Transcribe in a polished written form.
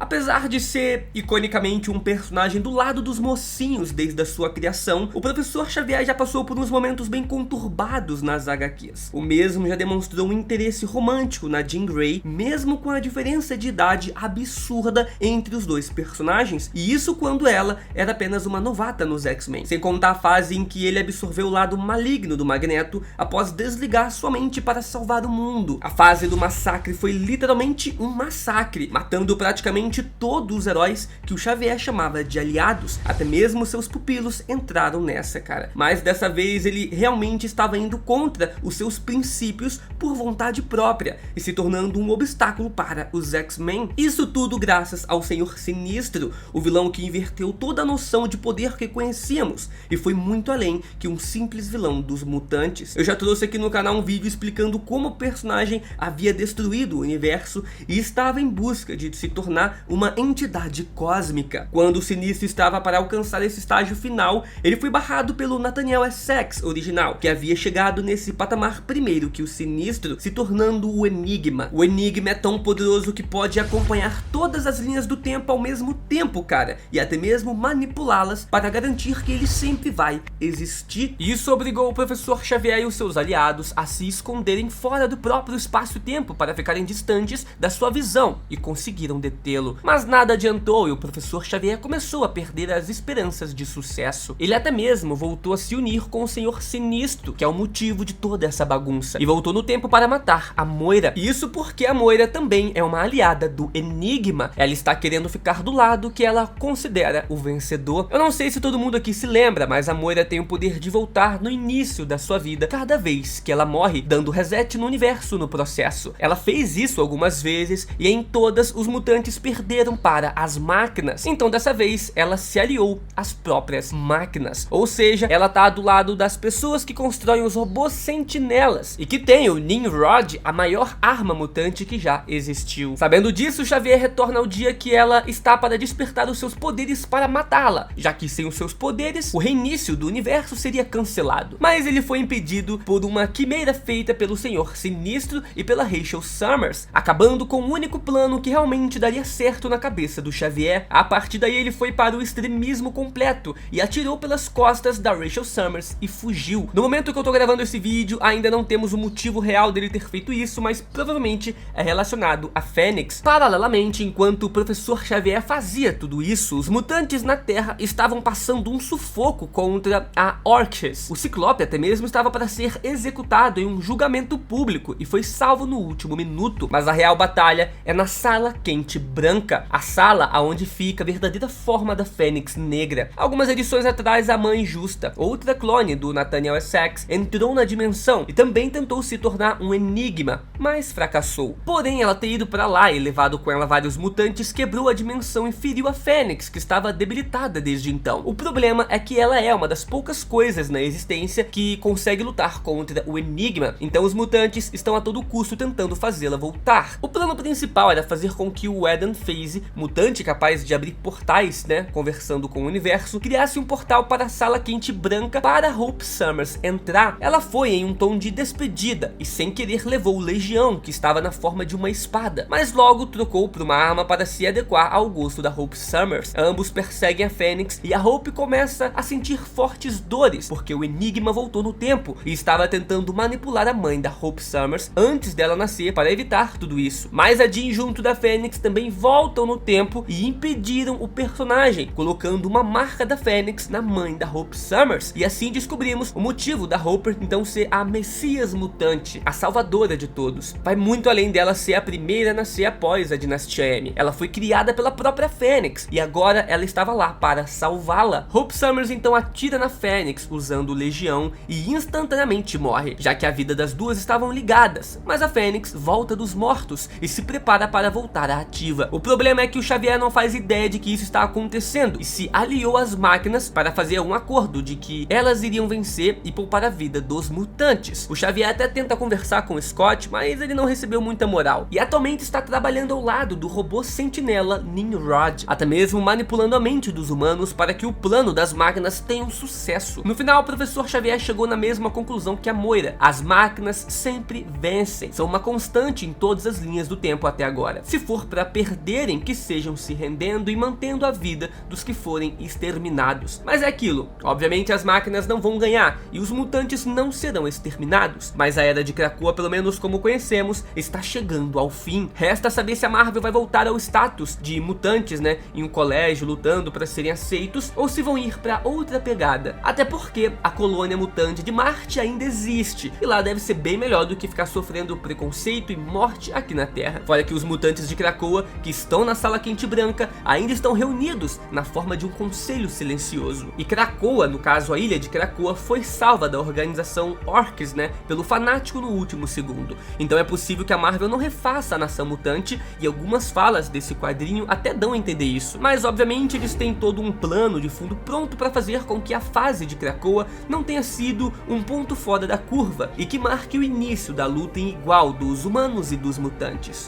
Apesar de ser iconicamente um personagem do lado dos mocinhos desde a sua criação, o Professor Xavier já passou por uns momentos bem conturbados nas HQs. O mesmo já demonstrou um interesse romântico na Jean Grey, mesmo com a diferença de idade absurda entre os dois personagens, e isso quando ela era apenas uma novata nos X-Men. Sem contar a fase em que ele absorveu o lado maligno do Magneto após desligar sua mente para salvar o mundo. A fase do massacre foi literalmente um massacre, matando praticamente todos os heróis que o Xavier chamava de aliados. Até mesmo seus pupilos entraram nessa, cara. Mas dessa vez ele realmente estava indo contra os seus princípios por vontade própria e se tornando um obstáculo para os X-Men. Isso tudo graças ao Senhor Sinistro, o vilão que inverteu toda a noção de poder que conhecíamos e foi muito além que um simples vilão dos mutantes. Eu já trouxe aqui no canal um vídeo explicando como o personagem havia destruído o universo e estava em busca de se tornar uma entidade cósmica. Quando o Sinistro estava para alcançar esse estágio final, ele foi barrado pelo Nathaniel Essex original, que havia chegado nesse patamar primeiro que o Sinistro, se tornando o Enigma. O Enigma é tão poderoso que pode acompanhar todas as linhas do tempo ao mesmo tempo, cara, e até mesmo manipulá-las para garantir que ele sempre vai existir. Isso obrigou o Professor Xavier e os seus aliados a se esconderem fora do próprio espaço-tempo para ficarem distantes da sua visão, e conseguiram detê-lo. Mas nada adiantou e o Professor Xavier começou a perder as esperanças de sucesso. Ele até mesmo voltou a se unir com o Senhor Sinistro, que é o motivo de toda essa bagunça, e voltou no tempo para matar a Moira. Isso porque a Moira também é uma aliada do Enigma. Ela está querendo ficar do lado que ela considera o vencedor. Eu não sei se todo mundo aqui se lembra, mas a Moira tem o poder de voltar no início da sua vida cada vez que ela morre, dando reset no universo no processo. Ela fez isso algumas vezes e em todas os mutantes perderam para as máquinas. Então dessa vez ela se aliou às próprias máquinas. Ou seja, ela tá do lado das pessoas que constroem os robôs sentinelas e que tem o Nimrod, a maior arma mutante que já existiu. Sabendo disso, Xavier retorna ao dia que ela está para despertar os seus poderes para matá-la, já que sem os seus poderes, o reinício do universo seria cancelado. Mas ele foi impedido por uma quimera feita pelo Senhor Sinistro e pela Rachel Summers, acabando com o único plano que realmente daria certo na cabeça do Xavier. A partir daí ele foi para o extremismo completo e atirou pelas costas da Rachel Summers e fugiu. No momento que eu tô gravando esse vídeo, ainda não temos o motivo real dele ter feito isso, mas provavelmente é relacionado a Fênix. Paralelamente, enquanto o Professor Xavier fazia tudo isso, os mutantes na Terra estavam passando um sufoco contra a Orchis. O Ciclope até mesmo estava para ser executado em um julgamento público e foi salvo no último minuto, mas a real batalha é na Sala Quente Branca, a sala onde fica a verdadeira forma da Fênix Negra. Algumas edições atrás, a Mãe Justa, outra clone do Nathaniel Essex, entrou na dimensão e também tentou se tornar um enigma, mas fracassou. Porém, ela ter ido para lá e levado com ela vários mutantes quebrou a dimensão e feriu a Fênix, que estava debilitada desde então. O problema é que ela é uma das poucas coisas na existência que consegue lutar contra o enigma, então os mutantes estão a todo custo tentando fazê-la voltar. O plano principal era fazer com que o Adam Phase, mutante capaz de abrir portais, conversando com o universo, criasse um portal para a Sala Quente Branca para Hope Summers entrar. Ela foi em um tom de despedida e sem querer levou o Legião, que estava na forma de uma espada, mas logo trocou por uma arma para se adequar ao gosto da Hope Summers. Ambos perseguem a Fênix e a Hope começa a sentir fortes dores, porque o Enigma voltou no tempo e estava tentando manipular a mãe da Hope Summers antes dela nascer para evitar tudo isso. Mas a Jean junto da Fênix também voltam no tempo e impediram o personagem, colocando uma marca da Fênix na mãe da Hope Summers, e assim descobrimos o motivo da Hope então ser a Messias Mutante, a salvadora de todos. Vai muito além dela ser a primeira a nascer após a Dinastia M. Ela foi criada pela própria Fênix e agora ela estava lá para salvá-la. Hope Summers então atira na Fênix usando o Legião e instantaneamente morre, já que a vida das duas estavam ligadas, mas a Fênix volta dos mortos e se prepara para voltar à ativa. O problema é que o Xavier não faz ideia de que isso está acontecendo e se aliou às máquinas para fazer um acordo de que elas iriam vencer e poupar a vida dos mutantes. O Xavier até tenta conversar com o Scott, mas ele não recebeu muita moral e atualmente está trabalhando ao lado do robô sentinela Nimrod, até mesmo manipulando a mente dos humanos para que o plano das máquinas tenha um sucesso. No final, o Professor Xavier chegou na mesma conclusão que a Moira: as máquinas sempre vencem, são uma constante em todas as linhas do tempo até agora. Se for para perder entenderem que sejam se rendendo e mantendo a vida dos que forem exterminados. Mas é aquilo, obviamente as máquinas não vão ganhar e os mutantes não serão exterminados, mas a Era de Krakoa, pelo menos como conhecemos, está chegando ao fim. Resta saber se a Marvel vai voltar ao status de mutantes, né, em um colégio lutando para serem aceitos, ou se vão ir para outra pegada. Até porque a colônia mutante de Marte ainda existe, e lá deve ser bem melhor do que ficar sofrendo preconceito e morte aqui na Terra. Fora que os mutantes de Krakoa, que estão na Sala Quente Branca, ainda estão reunidos na forma de um conselho silencioso. E Krakoa, no caso a ilha de Krakoa, foi salva da organização Orcs, né, pelo Fanático no último segundo. Então é possível que a Marvel não refaça a nação mutante, e algumas falas desse quadrinho até dão a entender isso. Mas obviamente eles têm todo um plano de fundo pronto para fazer com que a fase de Krakoa não tenha sido um ponto fora da curva e que marque o início da luta em igual dos humanos e dos mutantes.